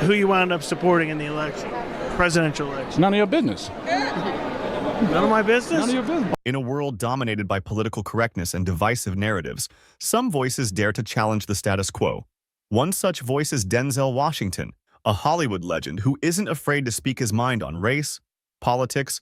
who you wound up supporting in the election, presidential election. None of your business. None of my business? None of your business. In a world dominated by political correctness and divisive narratives, some voices dare to challenge the status quo. One such voice is Denzel Washington, a Hollywood legend who isn't afraid to speak his mind on race, politics,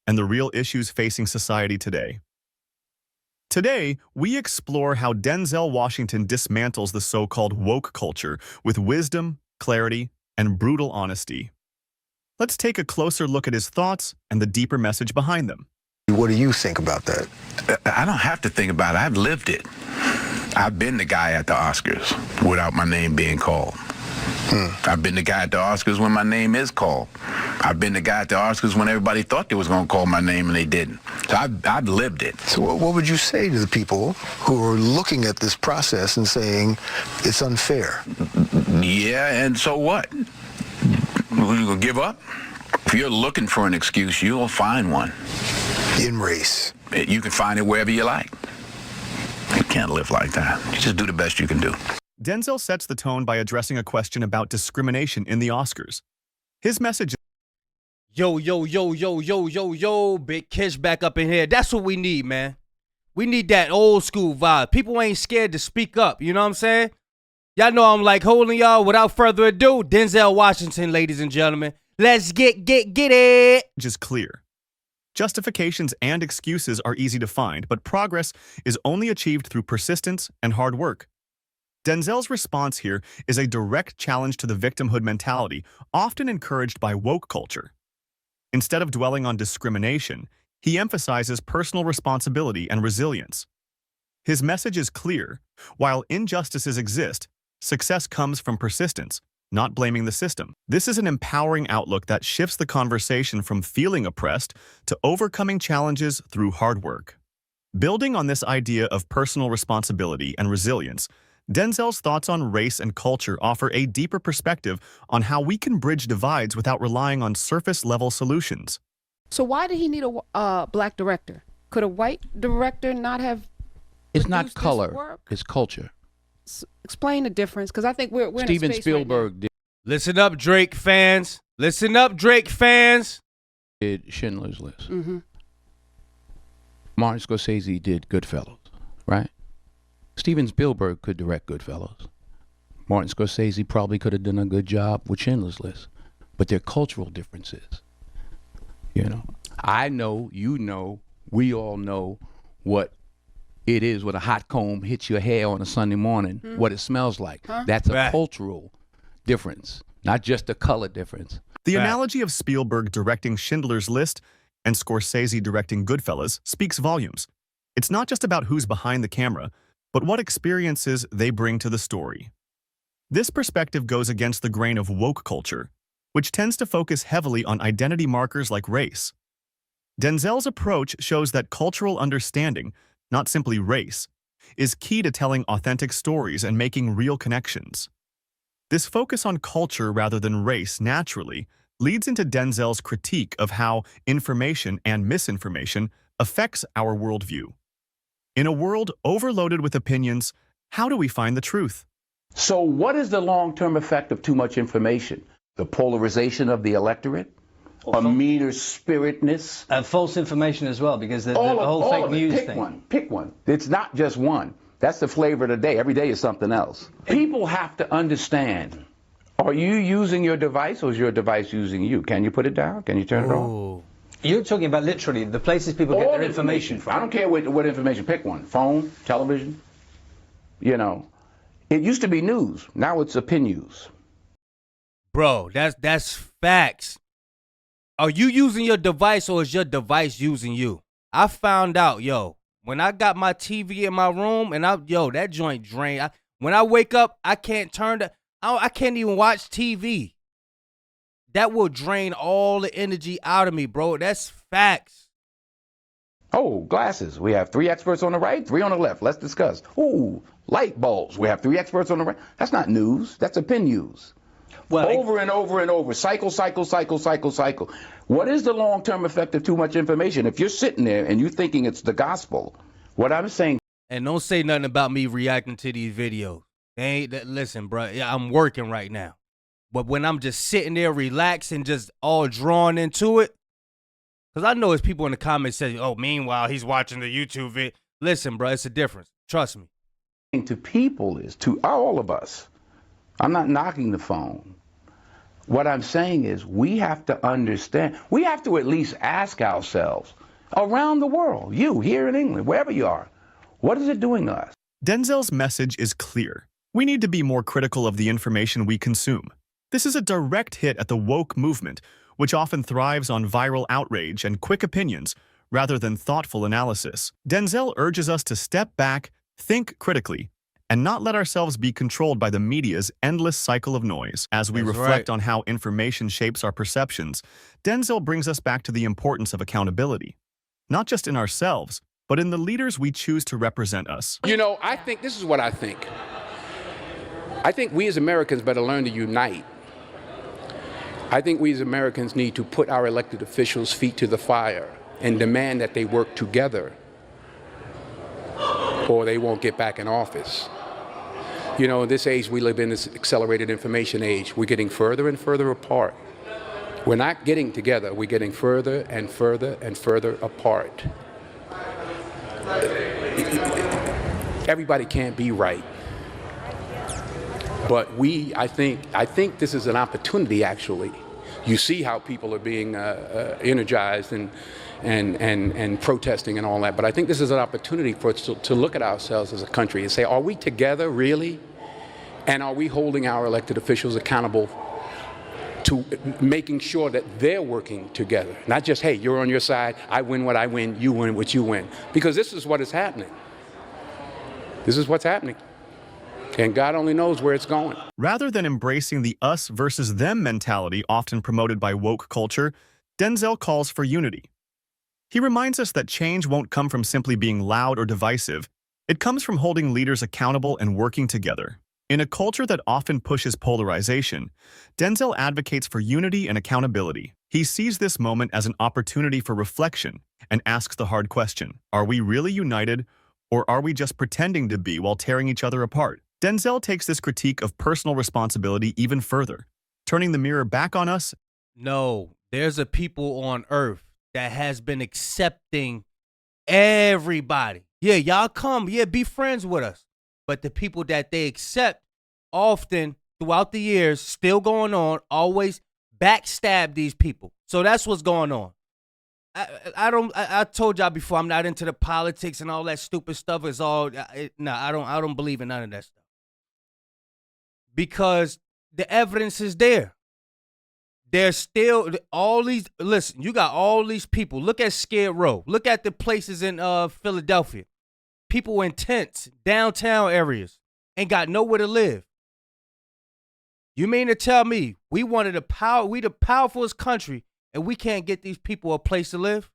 and the real issues facing society today. Today, we explore how Denzel Washington dismantles the so-called woke culture with wisdom, clarity, and brutal honesty. Let's take a closer look at his thoughts and the deeper message behind them. What do you think about that? I don't have to think about it. I've lived it. I've been the guy at the Oscars without my name being called. I've been the guy at the Oscars when my name is called. I've been the guy at the Oscars when everybody thought they was going to call my name and they didn't. So I've lived it. So what would you say to the people who are looking at this process and saying it's unfair? Yeah, and so what? You going to give up? If you're looking for an excuse, you'll find one. In race. You can find it wherever you like. You can't live like that. You just do the best you can do. Denzel sets the tone by addressing a question about discrimination in the Oscars. His message Yo, Big Kish back up in here. That's what we need, man. We need that old school vibe. People ain't scared to speak up, you know what I'm saying? Y'all know I'm like holding y'all. Without further ado, Denzel Washington, ladies and gentlemen. Let's get it. is clear. Justifications and excuses are easy to find, but progress is only achieved through persistence and hard work. Denzel's response here is a direct challenge to the victimhood mentality, often encouraged by woke culture. Instead of dwelling on discrimination, he emphasizes personal responsibility and resilience. His message is clear. While injustices exist, success comes from persistence, not blaming the system. This is an empowering outlook that shifts the conversation from feeling oppressed to overcoming challenges through hard work. Building on this idea of personal responsibility and resilience, Denzel's thoughts on race and culture offer a deeper perspective on how we can bridge divides without relying on surface-level solutions. So why did he need a black director? Could a white director not have It's not produced this color, work? it's culture. Explain the difference, because I think we're in a Steven space Spielberg Listen up, Drake fans. Listen up, Drake fans. did Schindler's List. right now. Martin Scorsese did Goodfellas, right? Steven Spielberg could direct Goodfellas. Martin Scorsese probably could have done a good job with Schindler's List. But there are cultural differences. You know, I know, you know, we all know what it is when a hot comb hits your hair on a Sunday morning, what it smells like. That's a Right. cultural difference, not just a color difference. The Right. analogy of Spielberg directing Schindler's List and Scorsese directing Goodfellas speaks volumes. It's not just about who's behind the camera, but what experiences they bring to the story. This perspective goes against the grain of woke culture, which tends to focus heavily on identity markers like race. Denzel's approach shows that cultural understanding, not simply race, is key to telling authentic stories and making real connections. This focus on culture rather than race naturally leads into Denzel's critique of how information and misinformation affects our worldview. In a world overloaded with opinions, how do we find the truth? So what is the long-term effect of too much information? The polarization of the electorate? A meaner spiritedness? And false information as well, because the All whole fake of it. news Pick thing. one. Pick one. It's not just one. That's the flavor of the day. Every day is something else. People have to understand. Are you using your device or is your device using you? Can you put it down? Can you turn it off? You're talking about literally the places people get All their information from. I don't care what information. Pick one. Phone, television. You know, it used to be news. Now it's opinions. Bro, that's facts. Are you using your device or is your device using you? I found out, when I got my TV in my room and that joint drained. When I wake up, I can't I can't even watch TV. That will drain all the energy out of me, bro. That's facts. Oh, glasses. We have 3 experts on the right, 3 on the left. Let's discuss. Ooh, light bulbs. We have 3 experts on the right. That's not news. That's opinions. Well, Over and over and over. Cycle. What is the long-term effect of too much information? If you're sitting there and you're thinking it's the gospel, what I'm saying. And don't say nothing about me reacting to these videos. Listen, bro. Yeah, I'm working right now. But when I'm just sitting there relaxed and just all drawn into it, because I know there's people in the comments say, oh, meanwhile, he's watching the YouTube video. Listen, bro, it's a difference. Trust me. To people is to all of us. I'm not knocking the phone. What I'm saying is we have to understand, we have to at least ask ourselves around the world, you here in England, wherever you are, what is it doing to us? Denzel's message is clear. We need to be more critical of the information we consume. This is a direct hit at the woke movement, which often thrives on viral outrage and quick opinions rather than thoughtful analysis. Denzel urges us to step back, think critically, and not let ourselves be controlled by the media's endless cycle of noise. As we reflect on how information shapes our perceptions, Denzel brings us back to the importance of accountability, not just in ourselves, but in the leaders we choose to represent us. You know, I think this is what I think. I think we as Americans better learn to unite. I think we as Americans need to put our elected officials' feet to the fire and demand that they work together, or they won't get back in office. You know, in this age we live in, this accelerated information age, we're getting further and further apart. We're not getting together, we're getting further and further and further apart. Everybody can't be right. But I think this is an opportunity, actually. You see how people are being energized and protesting and all that. But I think this is an opportunity for us to look at ourselves as a country and say, are we together, really? And are we holding our elected officials accountable to making sure that they're working together? Not just, hey, you're on your side, I win what I win, you win what you win. Because this is what is happening. This is what's happening. And God only knows where it's going. Rather than embracing the us versus them mentality often promoted by woke culture, Denzel calls for unity. He reminds us that change won't come from simply being loud or divisive. It comes from holding leaders accountable and working together. In a culture that often pushes polarization, Denzel advocates for unity and accountability. He sees this moment as an opportunity for reflection and asks the hard question, are we really united, or are we just pretending to be while tearing each other apart? Denzel takes this critique of personal responsibility even further, turning the mirror back on us. No, there's a people on earth that has been accepting everybody. Yeah, y'all come. Yeah, be friends with us. But the people that they accept often throughout the years, still going on, always backstab these people. So that's what's going on. I told y'all before, I'm not into the politics and all that stupid stuff. It's all, I don't believe in none of that stuff. Because the evidence is there. There's still all these, listen, you got all these people. Look at Skid Row. Look at the places in Philadelphia. People in tents, downtown areas, ain't got nowhere to live. You mean to tell me we the powerfulest country and we can't get these people a place to live?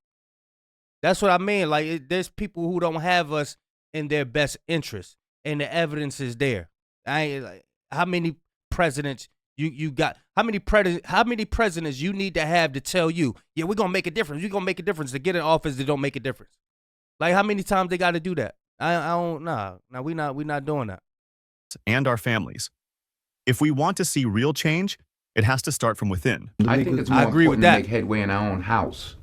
That's what I mean. Like, there's people who don't have us in their best interest, and the evidence is there. How many presidents you got? How many presidents you need to have to tell you, yeah, we're gonna make a difference. We're gonna make a difference to get in office that don't make a difference. Like, how many times they got to do that? We're not doing that. And our families. If we want to see real change, it has to start from within. I think it's more important to make headway in our own house.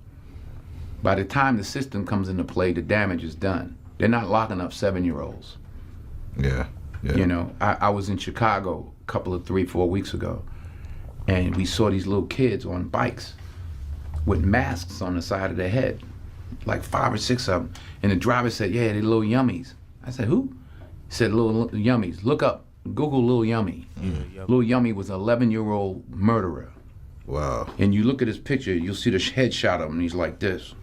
By the time the system comes into play, the damage is done. They're not locking up 7-year-olds. Yeah. You know, I was in Chicago a couple of 3-4 weeks ago, and we saw these little kids on bikes with masks on the side of their head, like 5 or 6 of them. And the driver said, yeah, they're little yummies. I said, who? He said, little yummies. Look up, Google Lil Yummy. Lil Yummy was an 11-year-old murderer. Wow. And you look at his picture, you'll see the headshot of him, and he's like this.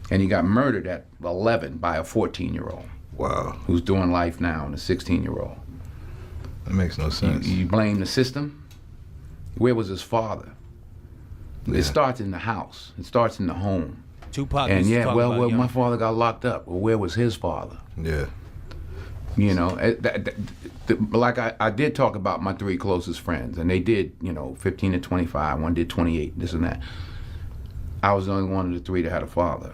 And he got murdered at 11 by a 14-year-old. Wow. Who's doing life now, and a 16-year-old. That makes no sense. You blame the system? Where was his father? Yeah. It starts in the house. It starts in the home. Tupac. And yeah, well, my father got locked up. Well, where was his father? Yeah. You know, like I did talk about my 3 closest friends, and they did, 15 to 25. One did 28, this and that. I was the only one of the 3 that had a father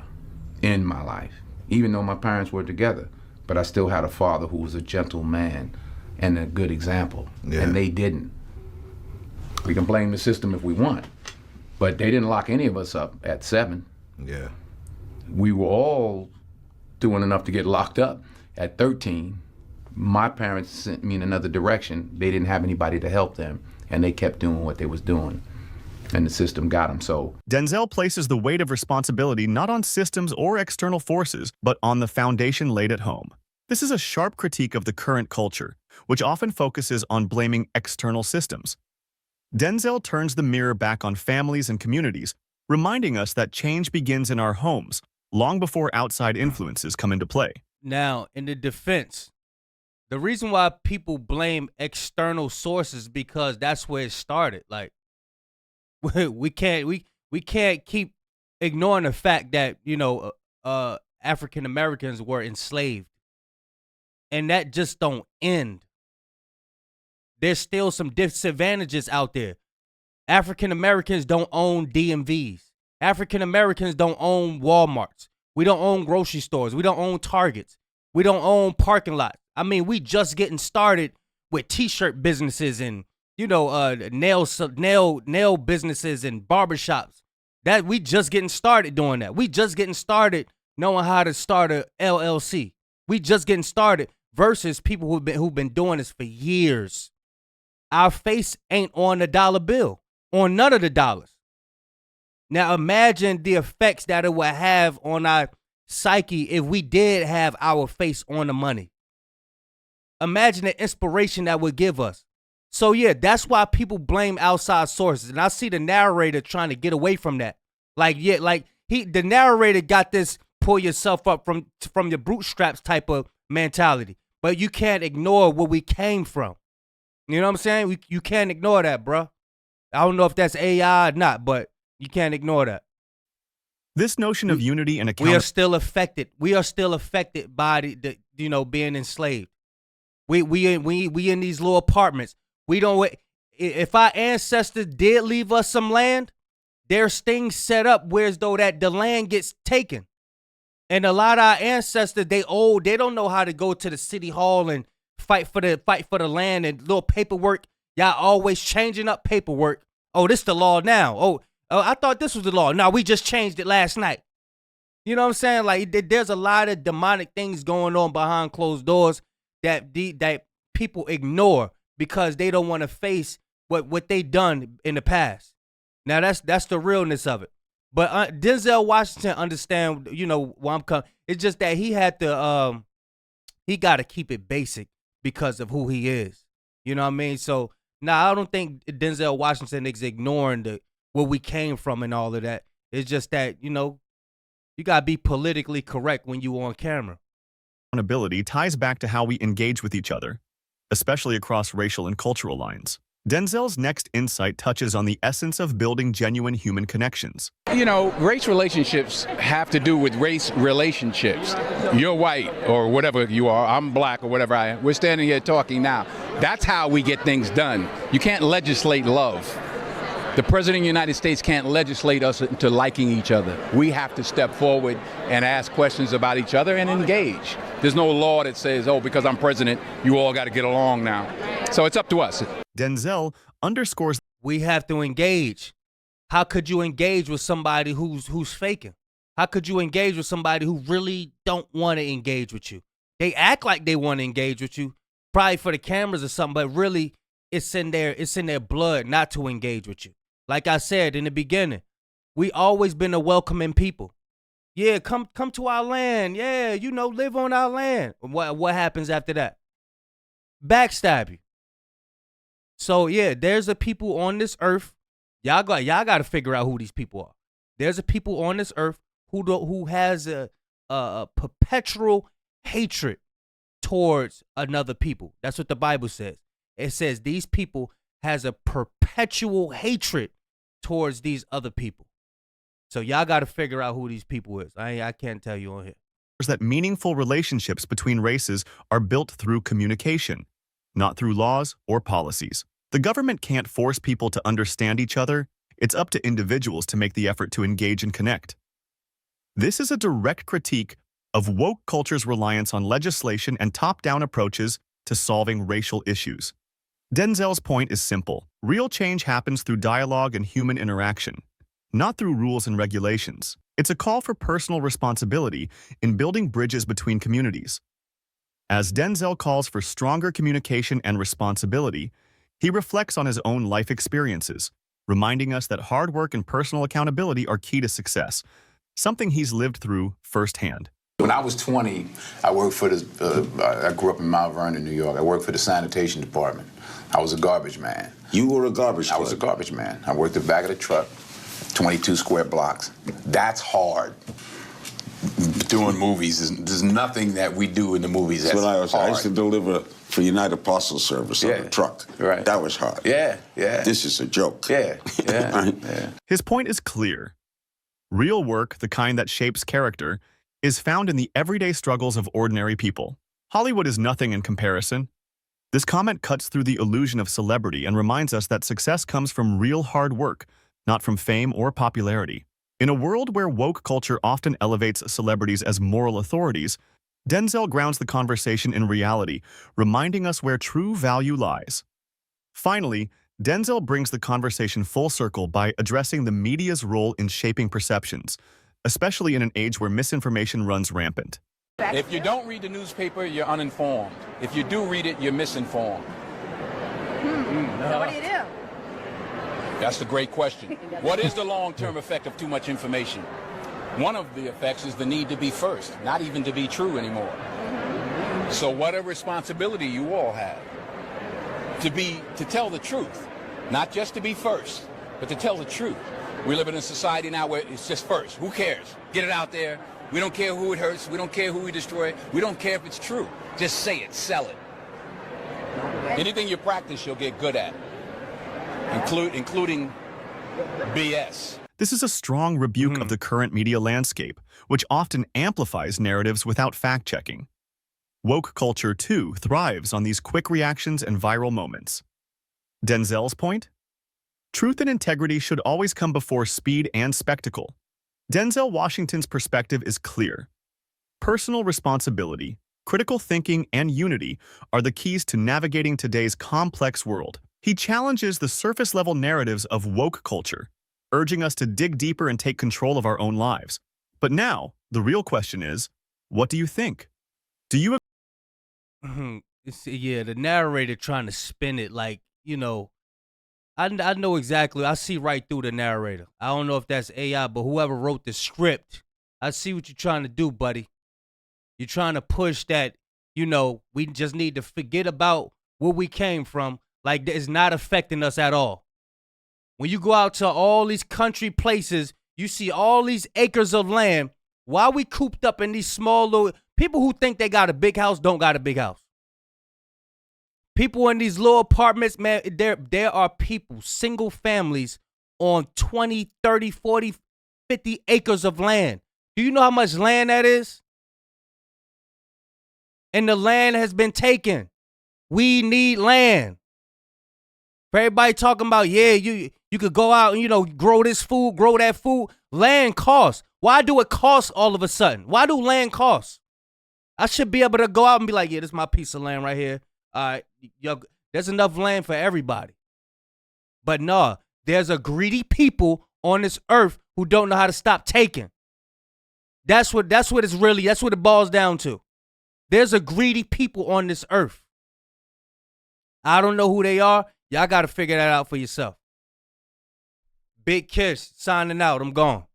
in my life, even though my parents were together. But I still had a father who was a gentle man and a good example, and they didn't. We can blame the system if we want, but they didn't lock any of us up at 7. Yeah. We were all doing enough to get locked up at 13. My parents sent me in another direction. They didn't have anybody to help them, and they kept doing what they was doing, and the system got them. So Denzel places the weight of responsibility not on systems or external forces, but on the foundation laid at home. This is a sharp critique of the current culture, which often focuses on blaming external systems. Denzel turns the mirror back on families and communities, reminding us that change begins in our homes, long before outside influences come into play. Now, in the defense, the reason why people blame external sources because that's where it started. Like, we can't keep ignoring the fact that, you know, African Americans were enslaved, and that just don't end. There's still some disadvantages out there. African Americans don't own DMVs. African Americans don't own Walmarts. We don't own grocery stores. We don't own Targets. We don't own parking lots. I mean, we just getting started with T-shirt businesses and, you know, nail businesses and barbershops. That we just getting started doing that. We just getting started knowing how to start a LLC. We just getting started versus people who've been doing this for years. Our face ain't on the dollar bill, on none of the dollars. Now imagine the effects that it would have on our psyche if we did have our face on the money. Imagine the inspiration that would give us. So yeah, that's why people blame outside sources. And I see the narrator trying to get away from that. The narrator got this pull yourself up from your bootstraps type of mentality. But you can't ignore where we came from. You know what I'm saying? You can't ignore that, bro. I don't know if that's AI or not, but you can't ignore that. This notion of unity and accountability. We are still affected. We are still affected by the you know, being enslaved. We in these little apartments. We don't. If our ancestors did leave us some land, there's things set up where as though that the land gets taken. And a lot of our ancestors, they don't know how to go to the city hall and fight for the land and little paperwork. Y'all always changing up paperwork. Oh, this the law now. Oh, I thought this was the law. No, we just changed it last night. You know what I'm saying? Like, there's a lot of demonic things going on behind closed doors that people ignore because they don't want to face what they done in the past. Now that's the realness of it. But Denzel Washington understand, you know, where I'm coming. It's just that he had to he got to keep it basic because of who he is. You know what I mean? So I don't think Denzel Washington is ignoring where we came from and all of that. It's just that, you know, you got to be politically correct when you on camera. Accountability ties back to how we engage with each other, especially across racial and cultural lines. Denzel's next insight touches on the essence of building genuine human connections. You know, race relationships have to do with race relationships. You're white or whatever you are, I'm black or whatever I am. We're standing here talking now. That's how we get things done. You can't legislate love. The President of the United States can't legislate us into liking each other. We have to step forward and ask questions about each other and engage. There's no law that says, oh, because I'm president, you all got to get along now. So it's up to us. Denzel underscores we have to engage. How could you engage with somebody who's faking? How could you engage with somebody who really don't want to engage with you? They act like they want to engage with you, probably for the cameras or something, but really it's in their blood not to engage with you. Like I said in the beginning, we always been a welcoming people. Yeah, come to our land. Yeah, you know, live on our land. What happens after that? Backstab you. So yeah, there's a people on this earth. Y'all got to figure out who these people are. There's a people on this earth who has a perpetual hatred towards another people. That's what the Bible says. It says these people has a perpetual hatred towards these other people. So y'all got to figure out who these people is. I can't tell you on here. That meaningful relationships between races are built through communication, not through laws or policies. The government can't force people to understand each other. It's up to individuals to make the effort to engage and connect. This is a direct critique of woke culture's reliance on legislation and top-down approaches to solving racial issues. Denzel's point is simple. Real change happens through dialogue and human interaction, not through rules and regulations. It's a call for personal responsibility in building bridges between communities. As Denzel calls for stronger communication and responsibility, he reflects on his own life experiences, reminding us that hard work and personal accountability are key to success, something he's lived through firsthand. When I was 20, I worked for I grew up in Mount Vernon, New York. I worked for the sanitation department. I was a garbage man. You were a garbage man? I was a garbage man. I worked the back of the truck, 22 square blocks. That's hard. Doing movies, there's nothing that we do in the movies that's hard. I used to deliver for United Parcel Service on a truck. Right. That was hard. Yeah. This is a joke. Yeah. His point is clear. Real work, the kind that shapes character, is found in the everyday struggles of ordinary people. Hollywood is nothing in comparison. This comment cuts through the illusion of celebrity and reminds us that success comes from real hard work, not from fame or popularity. In a world where woke culture often elevates celebrities as moral authorities, Denzel grounds the conversation in reality, reminding us where true value lies. Finally, Denzel brings the conversation full circle by addressing the media's role in shaping perceptions, especially in an age where misinformation runs rampant. If you don't read the newspaper, you're uninformed. If you do read it, you're misinformed. So what do you do? That's the great question. What is the long-term effect of too much information? One of the effects is the need to be first, not even to be true anymore. So what a responsibility you all have to tell the truth, not just to be first, but to tell the truth. We live in a society now where it's just first. Who cares? Get it out there. We don't care who it hurts. We don't care who we destroy. We don't care if it's true. Just say it, sell it. Anything you practice, you'll get good at, including BS. This is a strong rebuke of the current media landscape, which often amplifies narratives without fact-checking. Woke culture, too, thrives on these quick reactions and viral moments. Denzel's point? Truth and integrity should always come before speed and spectacle. Denzel Washington's perspective is clear. Personal responsibility, critical thinking, and unity are the keys to navigating today's complex world. He challenges the surface-level narratives of woke culture, urging us to dig deeper and take control of our own lives. But now, the real question is, what do you think? Do you Yeah, the narrator trying to spin it like, I know exactly. I see right through the narrator. I don't know if that's AI, but whoever wrote the script, I see what you're trying to do, buddy. You're trying to push that, we just need to forget about where we came from. Like, it's not affecting us at all. When you go out to all these country places, you see all these acres of land. Why we cooped up in these small little... People who think they got a big house don't got a big house. People in these little apartments, man, there are people, single families, on 20, 30, 40, 50 acres of land. Do you know how much land that is? And the land has been taken. We need land. For everybody talking about, you could go out and, grow this food, grow that food. Land costs. Why do it cost all of a sudden? Why do land cost? I should be able to go out and be like, this is my piece of land right here. All right, there's enough land for everybody. But no, there's a greedy people on this earth who don't know how to stop taking. That's what it boils down to. There's a greedy people on this earth. I don't know who they are. Y'all got to figure that out for yourself. Big Kiss signing out. I'm gone.